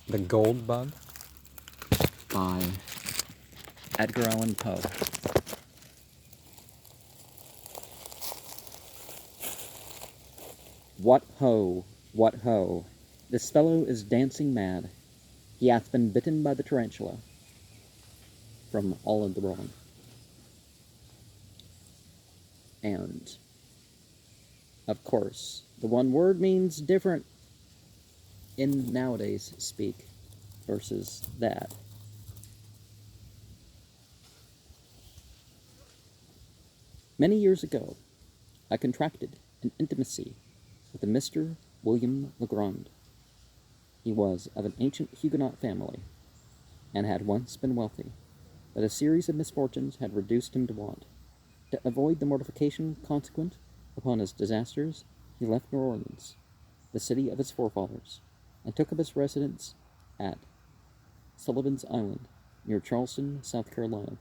The Gold Bug by Edgar Allan Poe. What ho, what ho, this fellow is dancing mad. He hath been bitten by the tarantula. From All in the Wrong. And, of course, the one word means different in nowadays speak versus that. Many years ago, I contracted an intimacy with a Mr. William Legrand. He was of an ancient Huguenot family, and had once been wealthy, but a series of misfortunes had reduced him to want. To avoid the mortification consequent upon his disasters, he left New Orleans, the city of his forefathers, and took up his residence at Sullivan's Island, near Charleston, South Carolina.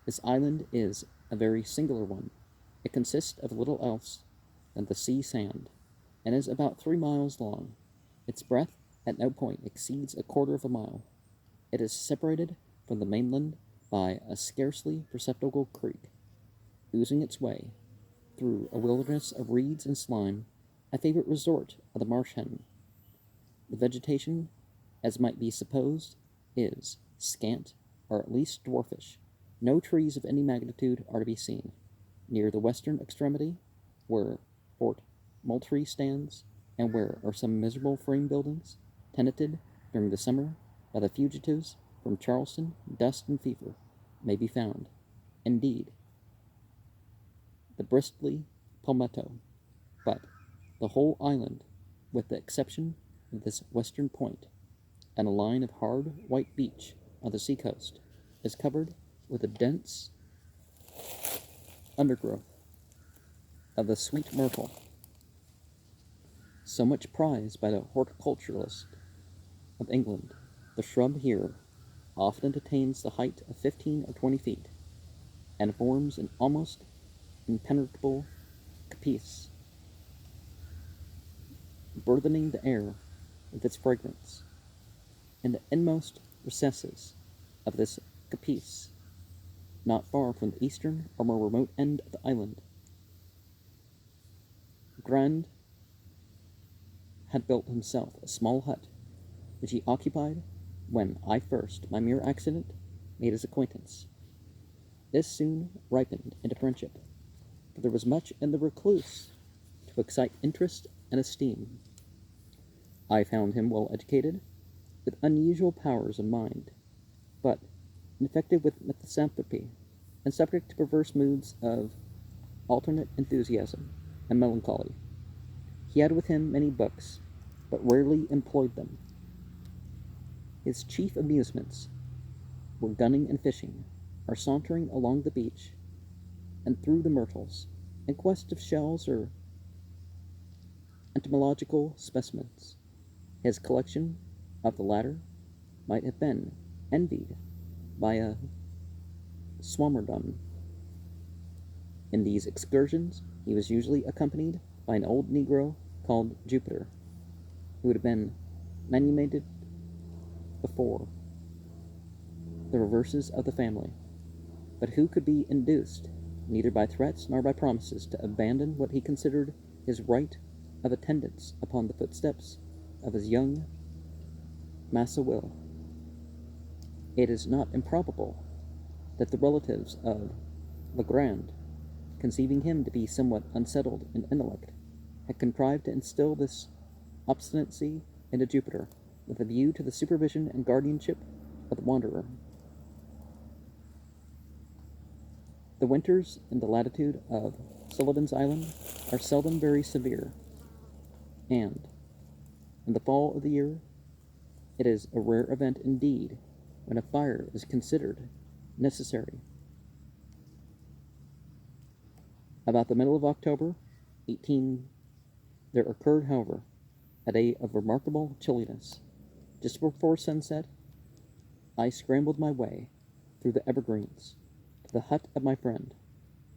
This island is a very singular one. It consists of little else than the sea sand, and is about 3 miles long. Its breadth at no point exceeds a quarter of a mile. It is separated from the mainland by a scarcely perceptible creek, oozing its way through a wilderness of reeds and slime, a favorite resort of the marsh hen. The vegetation, as might be supposed, is scant, or at least dwarfish. No trees of any magnitude are to be seen. Near the western extremity, where Fort Moultrie stands, and where are some miserable frame buildings, tenanted during the summer by the fugitives from Charleston, dust and fever, may be found, indeed, the bristly palmetto, but the whole island, with the exception of this western point, and a line of hard white beach on the sea-coast, is covered with a dense undergrowth of the sweet myrtle, so much prized by the horticulturist of England. The shrub here often attains the height of 15 or 20 feet, and forms an almost impenetrable coppice, burthening the air with its fragrance. In the inmost recesses of this coppice, not far from the eastern or more remote end of the island, Grand had built himself a small hut, which he occupied when I first, by mere accident, made his acquaintance. This soon ripened into friendship, for there was much in the recluse to excite interest and esteem. I found him well educated, with unusual powers of mind, but infected with misanthropy, and subject to perverse moods of alternate enthusiasm and melancholy. He had with him many books, but rarely employed them. His chief amusements were gunning and fishing, or sauntering along the beach and through the myrtles, in quest of shells or entomological specimens. His collection of the latter might have been envied by a swammerdam. In these excursions he was usually accompanied by an old negro called Jupiter, who had been manumitted before the reverses of the family, but who could be induced, neither by threats nor by promises, to abandon what he considered his right of attendance upon the footsteps of his young Massa Will. It is not improbable that the relatives of Legrand, conceiving him to be somewhat unsettled in intellect, had contrived to instill this obstinacy into Jupiter, with a view to the supervision and guardianship of the wanderer. The winters in the latitude of Sullivan's Island are seldom very severe, and in the fall of the year it is a rare event indeed when a fire is considered necessary. About the middle of October, 18, there occurred, however, a day of remarkable chilliness. Just before sunset, I scrambled my way through the evergreens to the hut of my friend,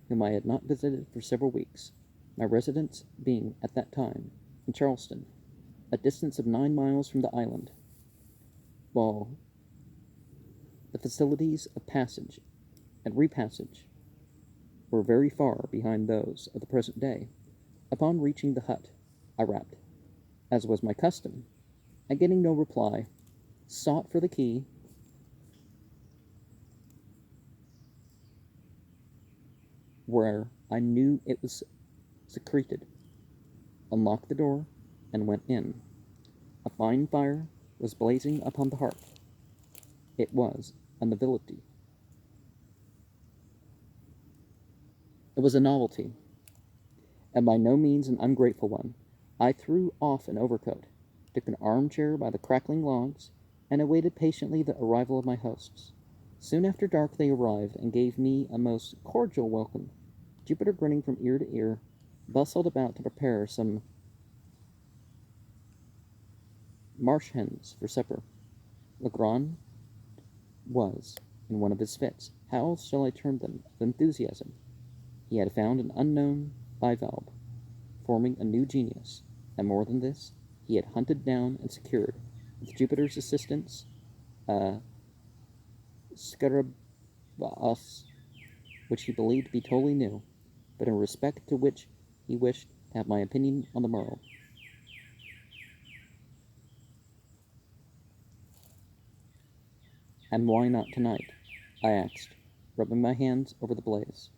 whom I had not visited for several weeks, my residence being at that time in Charleston, a distance of 9 miles from the island. while the facilities of passage and repassage were very far behind those of the present day. Upon reaching the hut, I rapped, as was my custom, and getting no reply, sought for the key where I knew it was secreted, unlocked the door, and went in. A fine fire was blazing upon the hearth. It was a novelty. It was a novelty, and by no means an ungrateful one. I threw off an overcoat, took an armchair by the crackling logs, and awaited patiently the arrival of my hosts. Soon after dark they arrived and gave me a most cordial welcome. Jupiter, grinning from ear to ear, bustled about to prepare some marsh hens for supper. Legrand was in one of his fits. How else shall I term them? Of enthusiasm. He had found an unknown bivalve, forming a new genius, and more than this, he had hunted down and secured, with Jupiter's assistance, a scarabæus, which he believed to be totally new, but in respect to which he wished to have my opinion on the morrow. And why not tonight? I asked, rubbing my hands over the blaze,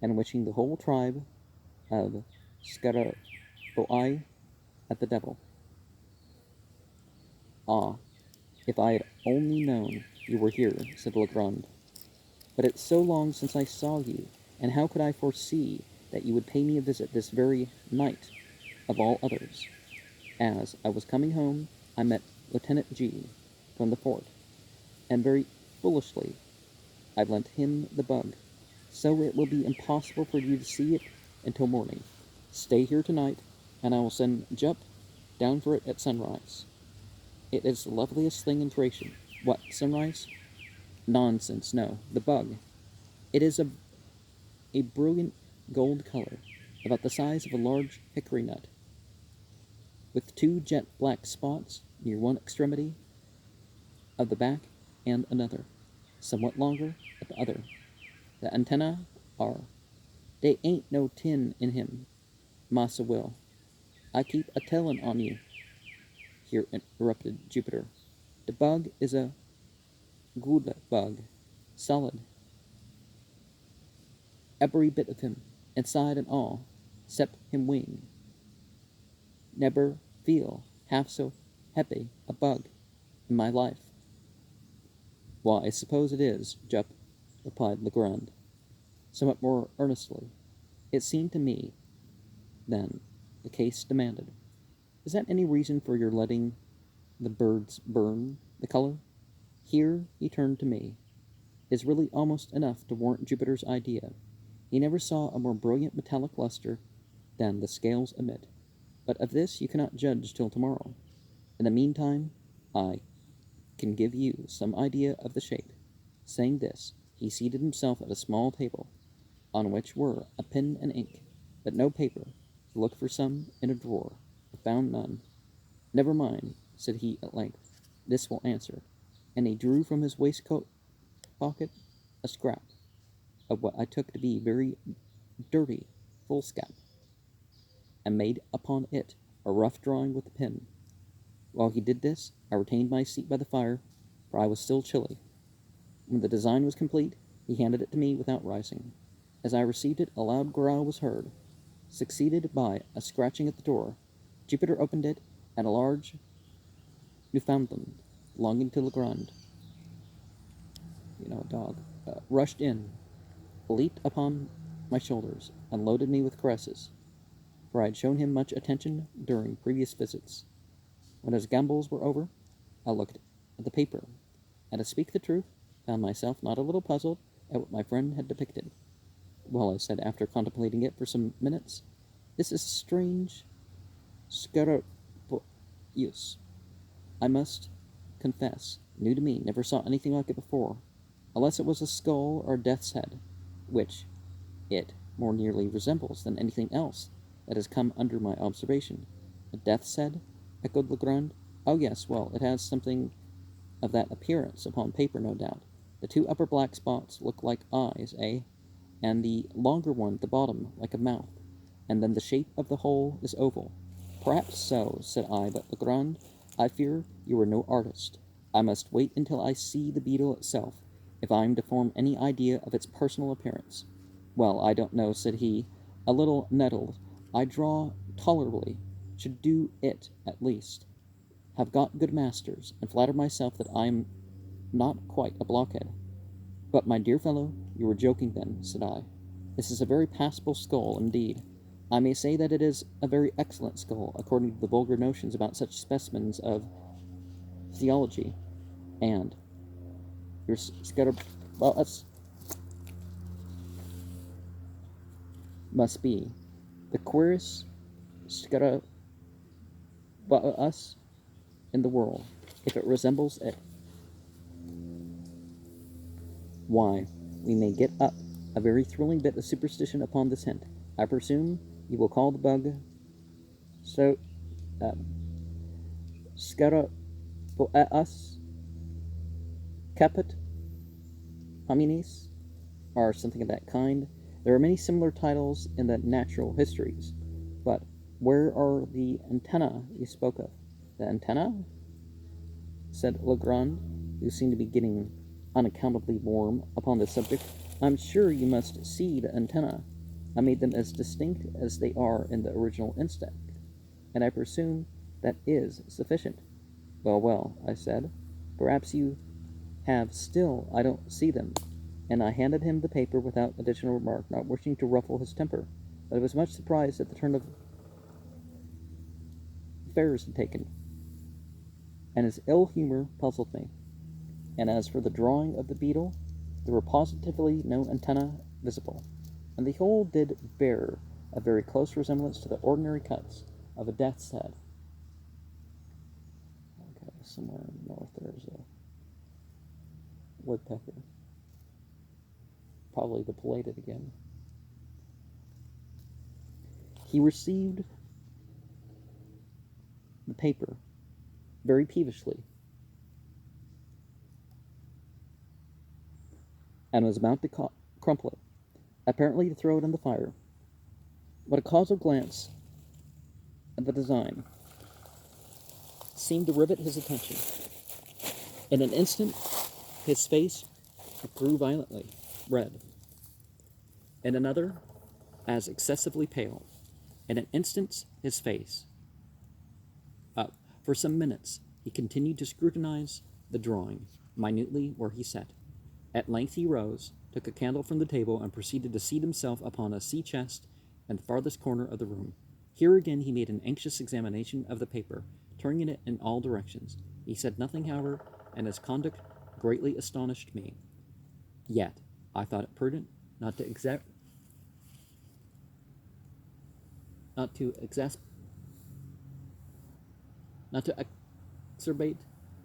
and wishing the whole tribe of scarabæi at the devil. Ah, if I had only known you were here, said Legrand. But it's so long since I saw you, and how could I foresee that you would pay me a visit this very night, of all others? As I was coming home, I met Lieutenant G from the fort, and very foolishly I lent him the bug, so it will be impossible for you to see it until morning. Stay here tonight, and I will send Jup down for it at sunrise. It is the loveliest thing in creation. What, sunrise? Nonsense, no, the bug. It is a brilliant gold color, about the size of a large hickory nut, with two jet black spots near one extremity of the back and another, somewhat longer at the other. The antennae are. They ain't no tin in him, Massa Will. I keep a tellin' on you, here interrupted Jupiter. The bug is a good bug, solid. Every bit of him, inside and all, 'cept him wing. Never feel half so happy a bug in my life. Why, I suppose it is, Jup, replied Legrand, somewhat more earnestly. It seemed to me, then, the case demanded. Is that any reason for your letting the birds burn the color? Here he turned to me. Is really almost enough to warrant Jupiter's idea. He never saw a more brilliant metallic luster than the scales emit. But of this you cannot judge till tomorrow. In the meantime, I can give you some idea of the shape. Saying this, he seated himself at a small table, on which were a pen and ink, but no paper. He looked for some in a drawer, but found none. Never mind, said he at length, this will answer. And he drew from his waistcoat pocket a scrap of what I took to be very dirty foolscap, and made upon it a rough drawing with the pen. While he did this, I retained my seat by the fire, for I was still chilly. When the design was complete, he handed it to me without rising. As I received it, a loud growl was heard, succeeded by a scratching at the door. Jupiter opened it, and a large Newfoundland, belonging to Legrand, a dog, rushed in, leaped upon my shoulders, and loaded me with caresses, for I had shown him much attention during previous visits. When his gambols were over, I looked at the paper, and to speak the truth, found myself not a little puzzled at what my friend had depicted. Well, I said, after contemplating it for some minutes, this is strange scarabæus. I must confess, new to me, never saw anything like it before, unless it was a skull or a death's head, which it more nearly resembles than anything else that has come under my observation. A death's head? Echoed Legrand. Oh yes, well, it has something of that appearance upon paper, no doubt. The two upper black spots look like eyes, eh? And the longer one at the bottom like a mouth. And then the shape of the whole is oval. Perhaps so, said I, but Legrand, I fear you are no artist. I must wait until I see the beetle itself, if I am to form any idea of its personal appearance. Well, I don't know, said he, a little nettled. I draw tolerably, should do it at least. Have got good masters, and flatter myself that I am not quite a blockhead. But, my dear fellow, you were joking then, said I. This is a very passable skull indeed. I may say that it is a very excellent skull, according to the vulgar notions about such specimens of theology. And your Scarabaeus must be the queerest Scarabaeus in the world, if it resembles it. Why, we may get up a very thrilling bit of superstition upon this hint. I presume you will call the bug so Scarabaeus caput hominis, or something of that kind. There are many similar titles in the natural histories, but where are the antennae you spoke of? The antennae? Said Legrand, who seemed to be getting unaccountably warm upon the subject. I'm sure you must see the antennae. I made them as distinct as they are in the original insect, and I presume that is sufficient. Well, well, I said, perhaps you have still, I don't see them, and I handed him the paper without additional remark, not wishing to ruffle his temper, but I was much surprised at the turn of affairs had taken, and his ill humor puzzled me. And as for the drawing of the beetle, there were positively no antennae visible, and the whole did bear a very close resemblance to the ordinary cuts of a death's head. Okay, somewhere north there's a woodpecker. Probably the belated again. He received the paper very peevishly, and was about to crumple it, apparently to throw it in the fire. But a causal glance at the design seemed to rivet his attention. In an instant, his face grew violently red. In another, as excessively pale. In an instant, his face. For some minutes, he continued to scrutinize the drawing minutely where he sat. At length he rose, took a candle from the table, and proceeded to seat himself upon a sea chest in the farthest corner of the room. Here again he made an anxious examination of the paper, turning it in all directions. He said nothing, however, and his conduct greatly astonished me. Yet I thought it prudent not to exacerbate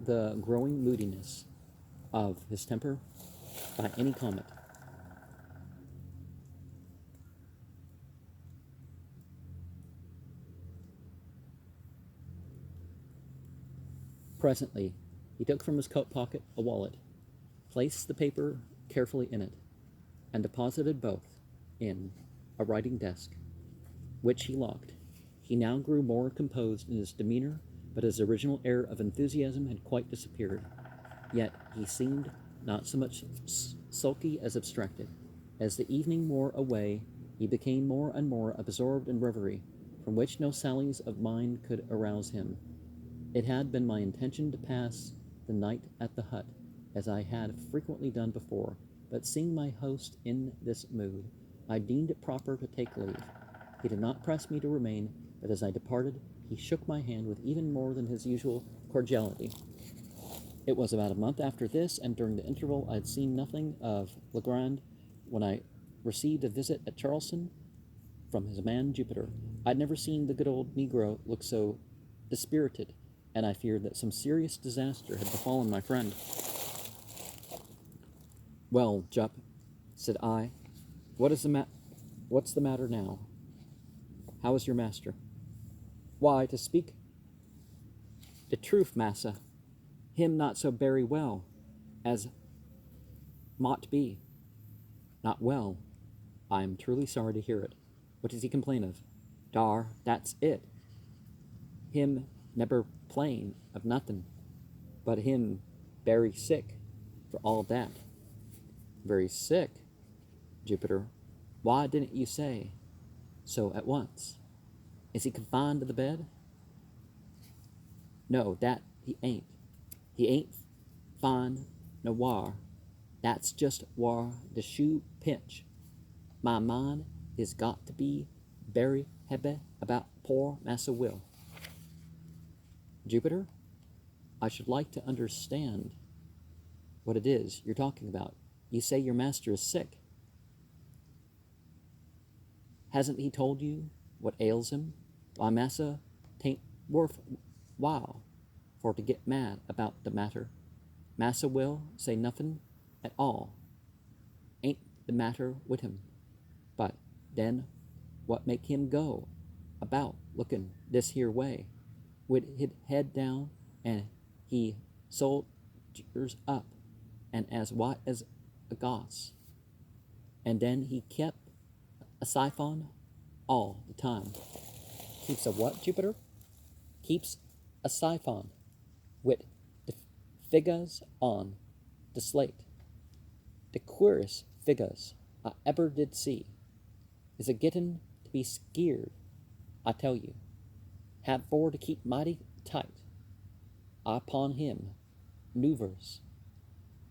the growing moodiness of his temper by any comment. Presently, he took from his coat pocket a wallet, placed the paper carefully in it, and deposited both in a writing desk, which he locked. He now grew more composed in his demeanor, but his original air of enthusiasm had quite disappeared. Yet he seemed not so much sulky as abstracted. As the evening wore away, he became more and more absorbed in reverie, from which no sallies of mind could arouse him. It had been my intention to pass the night at the hut, as I had frequently done before, but seeing my host in this mood, I deemed it proper to take leave. He did not press me to remain, but as I departed, he shook my hand with even more than his usual cordiality. It was about a month after this, and during the interval I had seen nothing of Legrand, when I received a visit at Charleston from his man Jupiter. I had never seen the good old Negro look so dispirited, and I feared that some serious disaster had befallen my friend. Well, Jup, said I, what's the matter now? How is your master? Why, to speak the truth, massa, Him not so very well as mought be. Not well. I am truly sorry to hear it. What does he complain of? Dar, that's it. Him never plain of nothing, but him very sick for all that. Very sick, Jupiter. Why didn't you say so at once? Is he confined to the bed? No, that he ain't. He ain't fine no war. That's just whar the shoe pinch. My mind is got to be very heavy about poor Massa Will. Jupiter, I should like to understand what it is you're talking about. You say your master is sick. Hasn't he told you what ails him? Why, Massa, 'tain't worth while for to get mad about the matter. Massa will say nothing at all. Ain't the matter with him. But then what make him go about looking this here way, with his head down and he soldiers up and as white as a goss? And then he kept a siphon all the time. Keeps a what, Jupiter? Keeps a siphon with the figures on the slate. The queerest figures I ever did see. Is a gettin' to be skeered, I tell you. Have for to keep mighty tight. I upon him, noovers.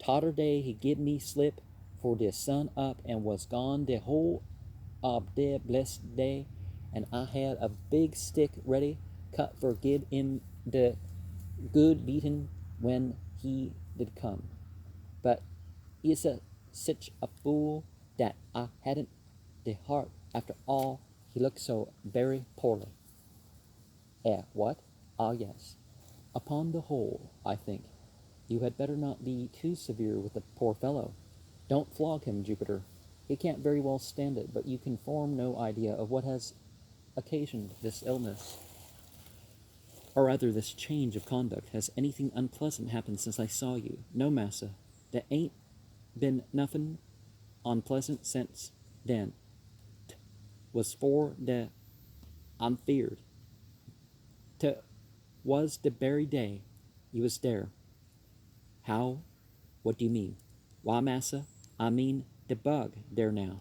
Totter day he give me slip for the sun up and was gone the whole of the blessed day, and I had a big stick ready cut for give him the good beatin' when he did come. But is a sich a fool that I hadn't the heart after all. He looked so very poorly. What? Ah, yes. Upon the whole, I think you had better not be too severe with the poor fellow. Don't flog him, Jupiter. He can't very well stand it, but you can form no idea of what has occasioned this illness. Or rather, this change of conduct. Has anything unpleasant happened since I saw you? No, massa. There ain't been nothing unpleasant since then. 'Twas for the I'm feared. 'Twas the very day you was there. How? What do you mean? Why, massa, I mean the bug there now.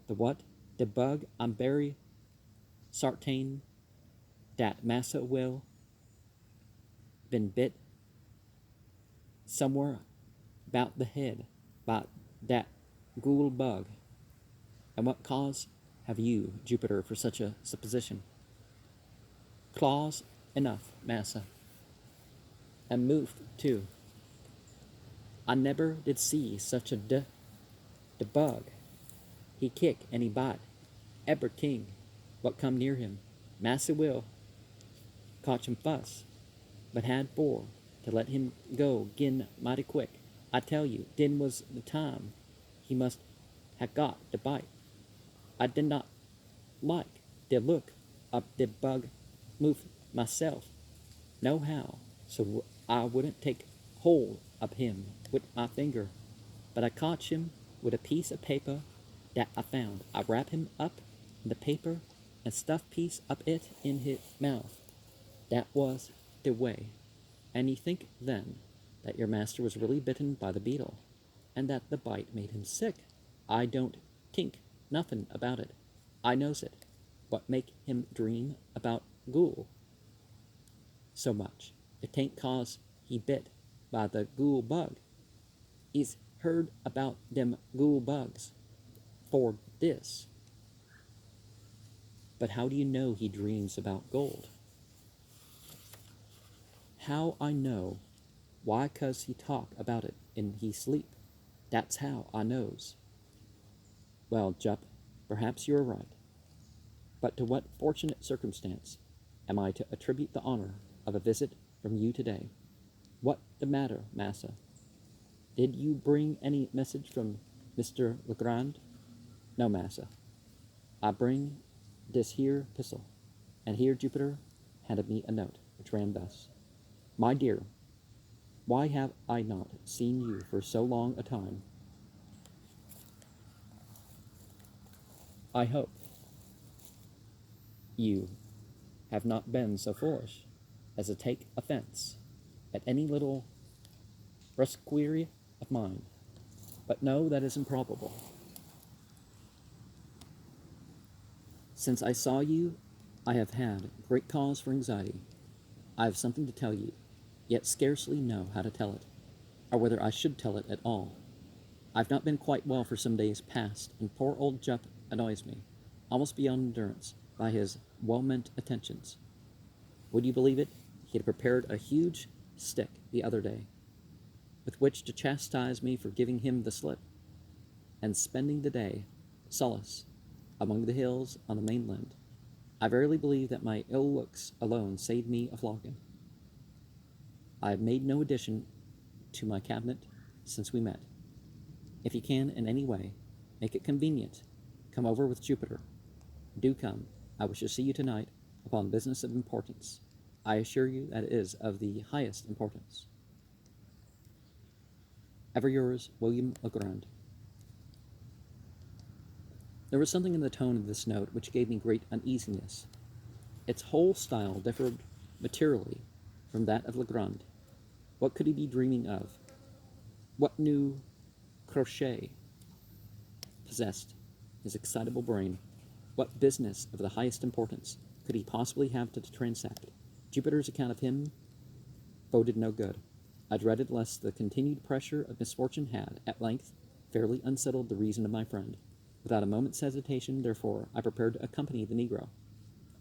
The what? The bug. I'm very sartain that massa will been bit somewhere about the head by that ghoul bug. And what cause have you, Jupiter, for such a supposition? Claws enough, massa, and moved too. I never did see such a the bug. He kick and he bite everything what come near him. Massa Will catch him fuss, but had for to let him go gin mighty quick. I tell you, then was the time he must have got the bite. I did not like the look of the bug move myself, nohow, so I wouldn't take hold of him with my finger, but I caught him with a piece of paper that I found. I wrap him up in the paper and stuff piece of it in his mouth. That was the way. And you think then that your master was really bitten by the beetle, and that the bite made him sick? I don't think nothing about it. I knows it. What make him dream about ghoul so much? It ain't cause he bit by the ghoul bug. He's heard about them ghoul bugs for this. But how do you know he dreams about gold? How I know? Why, 'cause he talk about it in he sleep. That's how I knows. Well, Jup, perhaps you are right. But to what fortunate circumstance am I to attribute the honor of a visit from you today? What the matter, massa? Did you bring any message from Mr. Legrand? No, massa. I bring this here pistol. And here Jupiter handed me a note, which ran thus: My dear Why have I not seen you for so long a time? I hope you have not been so foolish as to take offense at any little brusquerie of mine, but no, that is improbable. Since I saw you, I have had great cause for anxiety. I have something to tell you, yet scarcely know how to tell it, or whether I should tell it at all. I've not been quite well for some days past, and poor old Jup annoys me, almost beyond endurance, by his well-meant attentions. Would you believe it? He had prepared a huge stick the other day, with which to chastise me for giving him the slip, and spending the day, solace, among the hills on the mainland. I verily believe that my ill looks alone saved me a flogging. I have made no addition to my cabinet since we met. If you can in any way make it convenient, come over with Jupiter. Do come. I wish to see you tonight upon business of importance. I assure you that it is of the highest importance. Ever yours, William Legrand. There was something in the tone of this note which gave me great uneasiness. Its whole style differed materially from that of Legrand. What could he be dreaming of? What new crochet possessed his excitable brain? What business of the highest importance could he possibly have to transact? Jupiter's account of him boded no good. I dreaded lest the continued pressure of misfortune had, at length, fairly unsettled the reason of my friend. Without a moment's hesitation, therefore, I prepared to accompany the negro.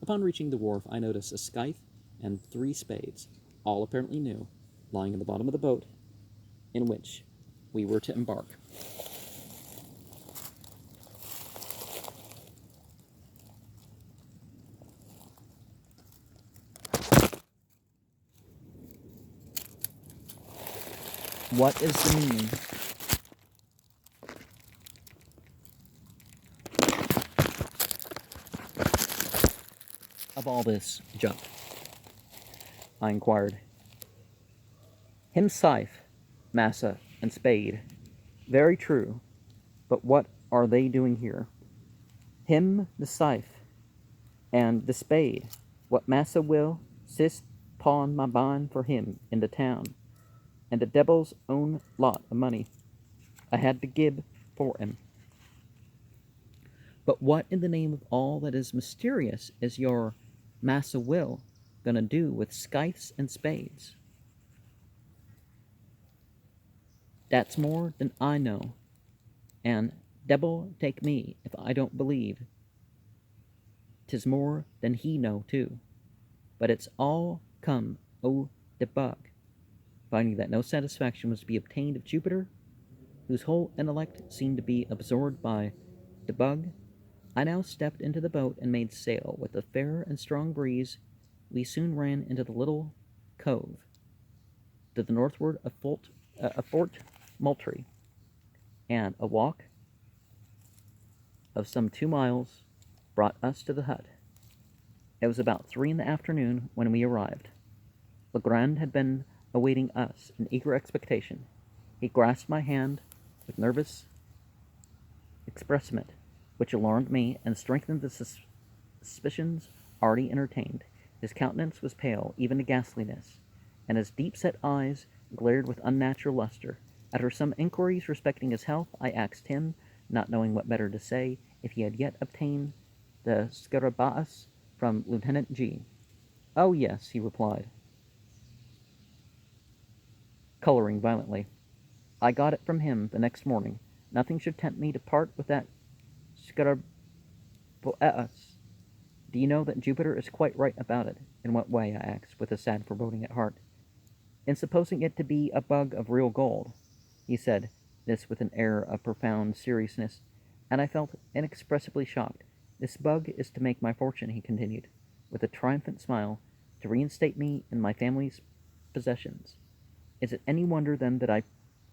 Upon reaching the wharf, I noticed a scythe and 3 spades, all apparently new, lying in the bottom of the boat in which we were to embark. What is the meaning of all this, Jup? I inquired. Him scythe, massa, and spade. Very true, but what are they doing here? Him the scythe, and the spade. What massa will, sis pawn my bond for him in the town, and the devil's own lot of money I had to gib for him. But what in the name of all that is mysterious is your Massa Will gonna do with scythes and spades? That's more than I know, and devil take me if I don't believe 'tis more than he know too. But it's all come o' the bug. Finding that no satisfaction was to be obtained of Jupiter, whose whole intellect seemed to be absorbed by the bug, I now stepped into the boat and made sail. With a fair and strong breeze, we soon ran into the little cove to the northward of Fort Moultrie, and a walk of some 2 miles brought us to the hut. It was about 3 in the afternoon when we arrived. Legrand had been awaiting us in eager expectation. He grasped my hand with nervous expressment, which alarmed me and strengthened the suspicions already entertained. His countenance was pale, even to ghastliness, and his deep-set eyes glared with unnatural luster. After some inquiries respecting his health, I asked him, not knowing what better to say, if he had yet obtained the scarabaeus from Lieutenant G. "Oh, yes," he replied, coloring violently. "I got it from him the next morning. Nothing should tempt me to part with that scarabaeus. Do you know that Jupiter is quite right about it?" "In what way?" I asked, with a sad foreboding at heart. "In supposing it to be a bug of real gold." He said this with an air of profound seriousness, and I felt inexpressibly shocked. "This bug is to make my fortune," he continued, with a triumphant smile, "to reinstate me in my family's possessions. Is it any wonder, then, that I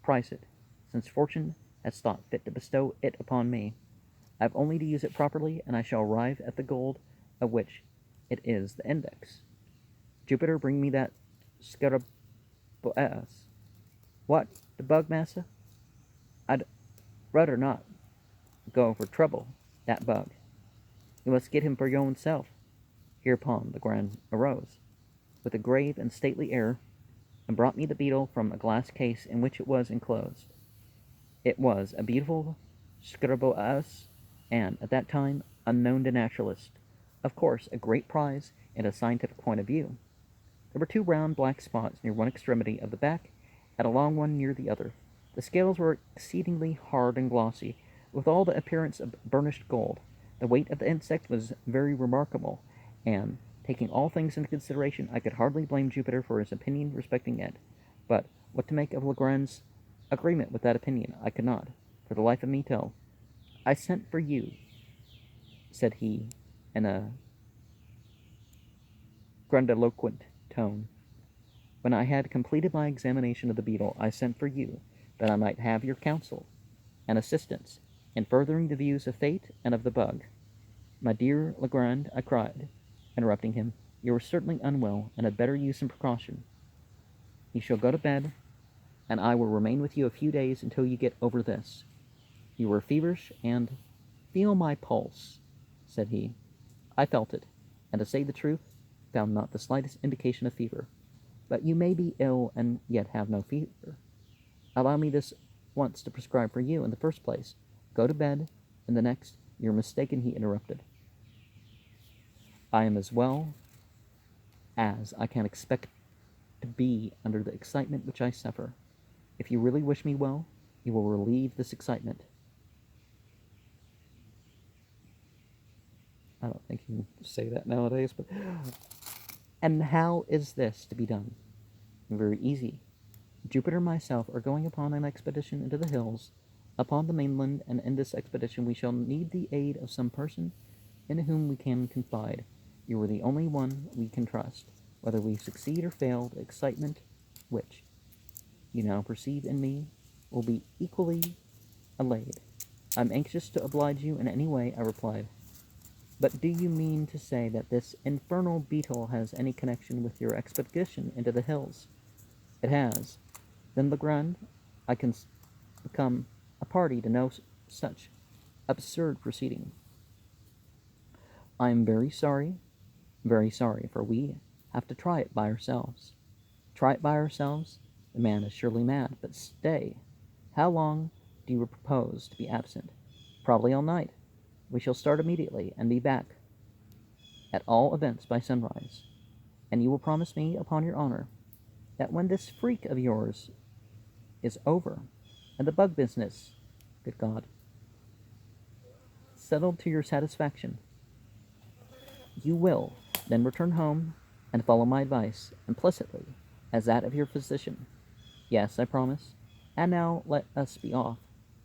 prize it, since fortune has thought fit to bestow it upon me? I have only to use it properly, and I shall arrive at the gold of which it is the index. Jupiter, bring me that scarabaeus, What, the bug, massa? I'd rudder not go for trouble, that bug. You must get him for your own self. Hereupon Legrand arose, with a grave and stately air, and brought me the beetle from a glass case in which it was enclosed. It was a beautiful Scarabaeus, and, at that time, unknown to naturalists, of course a great prize in a scientific point of view. There were two round black spots near one extremity of the back, and a long one near the other. The scales were exceedingly hard and glossy, with all the appearance of burnished gold. The weight of the insect was very remarkable, and, taking all things into consideration, I could hardly blame Jupiter for his opinion respecting it. But what to make of Legrand's agreement with that opinion I could not, for the life of me, tell. "I sent for you," said he, in a grandiloquent tone. "When I had completed my examination of the beetle, I sent for you, that I might have your counsel and assistance in furthering the views of fate and of the bug." "My dear Legrand," I cried, interrupting him, "you are certainly unwell, and had better use some precaution. You shall go to bed, and I will remain with you a few days until you get over this. You were feverish, and feel my pulse," said he. I felt it, and, to say the truth, found not the slightest indication of fever. "But you may be ill and yet have no fever. Allow me this once to prescribe for you. In the first place, go to bed. In the next, you're mistaken," he interrupted. "I am as well as I can expect to be under the excitement which I suffer. If you really wish me well, you will relieve this excitement." I don't think you can say that nowadays, but. "And how is this to be done?" "Very easy. Jupiter and myself are going upon an expedition into the hills upon the mainland, and in this expedition we shall need the aid of some person in whom we can confide. You are the only one we can trust. Whether we succeed or fail, the excitement which you now perceive in me will be equally allayed." "I'm anxious to oblige you in any way," I replied. "But do you mean to say that this infernal beetle has any connection with your expedition into the hills?" "It has." "Then, Legrand, I can become a party to no such absurd proceeding." "I am very sorry, for we have to try it by ourselves." "Try it by ourselves? The man is surely mad. But stay. How long do you propose to be absent?" "Probably all night. We shall start immediately, and be back, at all events, by sunrise. And you will promise me, upon your honor, that when this freak of yours is over, and the bug business, good God, settled to your satisfaction, you will then return home and follow my advice implicitly as that of your physician?" "Yes, I promise. And now let us be off,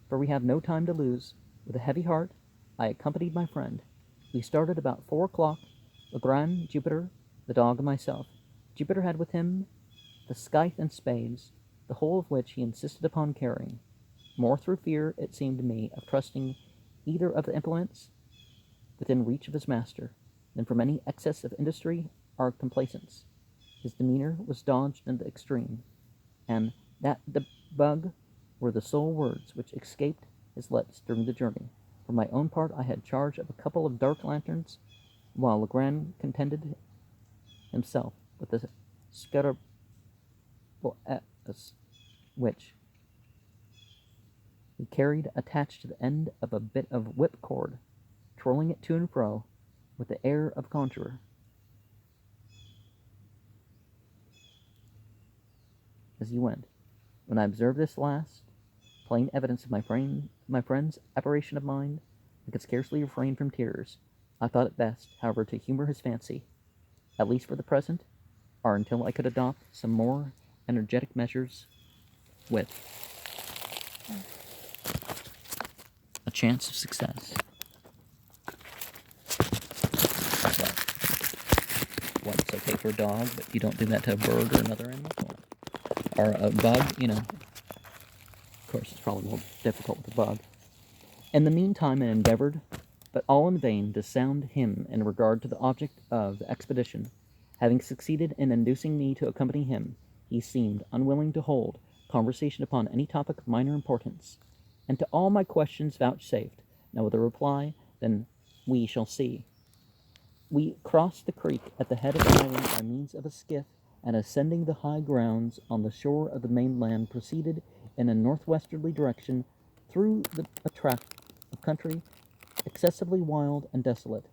for we have no time to lose." With a heavy heart, I accompanied my friend. We started about 4 o'clock, Legrand, Jupiter, the dog, and myself. Jupiter had with him the scythe and spades, the whole of which he insisted upon carrying, more through fear, it seemed to me, of trusting either of the implements within reach of his master, than from any excess of industry or complaisance. His demeanor was dogged in the extreme, and "that the bug" were the sole words which escaped his lips during the journey. For my own part, I had charge of a couple of dark lanterns, while Legrand contented himself with the scuttle which he carried attached to the end of a bit of whipcord, twirling it to and fro with the air of a conjurer. As he went, when I observed this last plain evidence of my friend's aberration of mind, I could scarcely refrain from tears. I thought it best, however, to humor his fancy, at least for the present, or until I could adopt some more energetic measures with a chance of success. What's okay for a dog, but you don't do that to a bird or another animal? Or a bug, Of course, it's probably more difficult with a bug. In the meantime, I endeavored, but all in vain, to sound him in regard to the object of the expedition. Having succeeded in inducing me to accompany him, he seemed unwilling to hold conversation upon any topic of minor importance, and to all my questions vouchsafed no other reply than "We shall see." We crossed the creek at the head of the island by means of a skiff, and ascending the high grounds on the shore of the mainland, proceeded in a northwesterly direction through a tract of country excessively wild and desolate.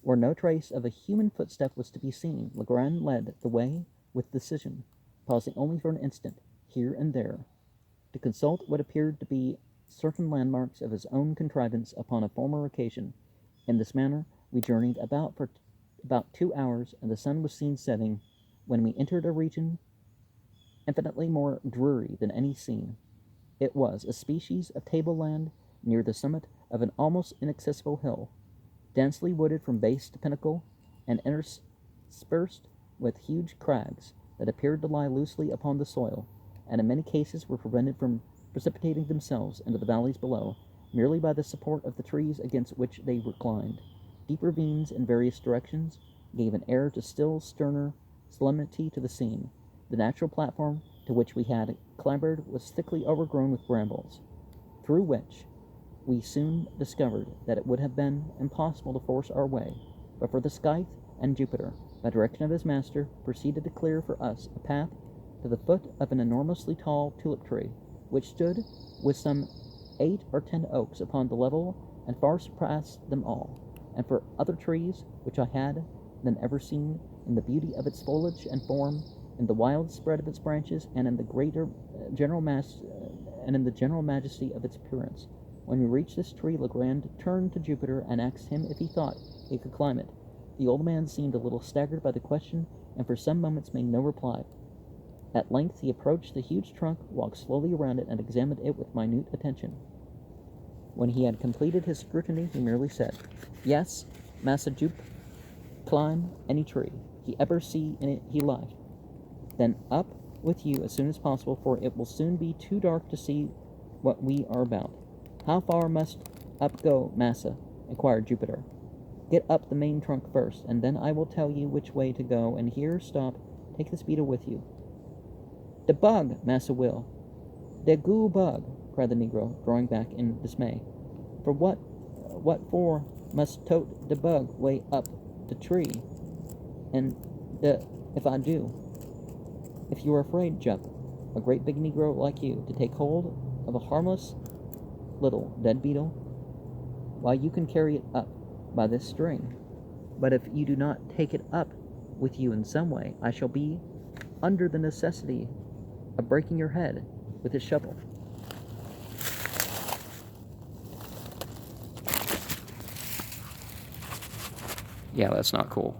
Where no trace of a human footstep was to be seen, Legrand led the way with decision, pausing only for an instant, here and there, to consult what appeared to be certain landmarks of his own contrivance upon a former occasion. In this manner we journeyed for about 2 hours, and the sun was seen setting, when we entered a region infinitely more dreary than any scene. It was a species of tableland near the summit of an almost inaccessible hill, densely wooded from base to pinnacle, and interspersed with huge crags that appeared to lie loosely upon the soil, and in many cases were prevented from precipitating themselves into the valleys below, merely by the support of the trees against which they reclined. Deep ravines in various directions gave an air to still sterner solemnity to the scene. The natural platform to which we had clambered was thickly overgrown with brambles, through which we soon discovered that it would have been impossible to force our way, but for the Scythe and Jupiter, by direction of his master, proceeded to clear for us a path to the foot of an enormously tall tulip tree, which stood with some 8 or 10 oaks upon the level, and far surpassed them all, and for other trees which I had then ever seen, in the beauty of its foliage and form, in the wild spread of its branches, and in the general majesty of its appearance. When we reached this tree, Legrand turned to Jupiter and asked him if he thought he could climb it. The old man seemed a little staggered by the question, and for some moments made no reply. At length he approached the huge trunk, walked slowly around it, and examined it with minute attention. When he had completed his scrutiny, he merely said, "Yes, Massa Jup, climb any tree he ever see in it he life. Then up with you as soon as possible, for it will soon be too dark to see what we are about." "How far must up go, Massa?" inquired Jupiter. "Get up the main trunk first, and then I will tell you which way to go, and here stop, take this beetle with you." "De bug, Massa Will, de goo bug," cried the negro, drawing back in dismay. "For what for must tote de bug way up de tree, and if I do?" "If you are afraid, Jup, a great big negro like you, to take hold of a harmless little dead beetle, why, you can carry it up by this string. But if you do not take it up with you in some way, I shall be under the necessity of breaking your head with his shovel." Yeah, that's not cool.